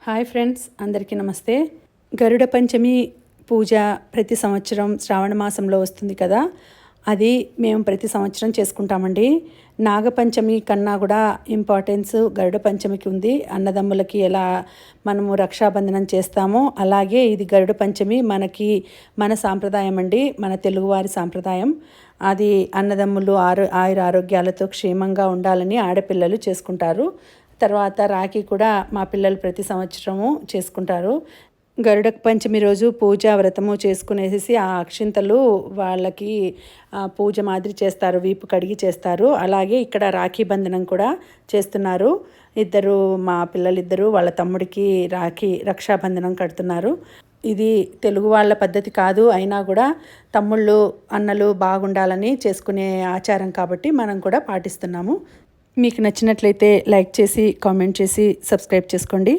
Hi friends, అందరికీ నమస్తే. గరుడ పంచమి పూజ ప్రతి సంవత్సరం శ్రావణ మాసంలో వస్తుంది కదా, అది మేము ప్రతి సంవత్సరం చేసుకుంటామండి. నాగపంచమి కన్నా కూడా ఇంపార్టెన్స్ గరుడ పంచమికి ఉంది. అన్నదమ్ములకి ఎలా మనము రక్షాబంధనం చేస్తామో అలాగే ఇది గరుడ పంచమి మన సాంప్రదాయం అండి, మన తెలుగువారి సాంప్రదాయం. అది అన్నదమ్ములు ఆయుర ఆరోగ్యాలతో క్షేమంగా ఉండాలని ఆడపిల్లలు చేసుకుంటారు. తర్వాత రాఖీ కూడా మా పిల్లలు ప్రతి సంవత్సరము చేసుకుంటారు. గరుడ పంచమి రోజు పూజా వ్రతము చేసుకునేసి ఆ అక్షింతలు వాళ్ళకి పూజ మాదిరి చేస్తారు, వీపు కడిగి చేస్తారు. అలాగే ఇక్కడ రాఖీ బంధనం కూడా చేస్తున్నారు. మా పిల్లలిద్దరూ వాళ్ళ తమ్ముడికి రక్షాబంధనం కడుతున్నారు. ఇది తెలుగు వాళ్ళ పద్ధతి కాదు, అయినా కూడా తమ్ముళ్ళు అన్నలు బాగుండాలని చేసుకునే ఆచారం కాబట్టి మనం కూడా పాటిస్తున్నాము. మీకు నచ్చినట్లయితే లైక్ చేసి కామెంట్ చేసి సబ్స్క్రైబ్ చేసుకోండి.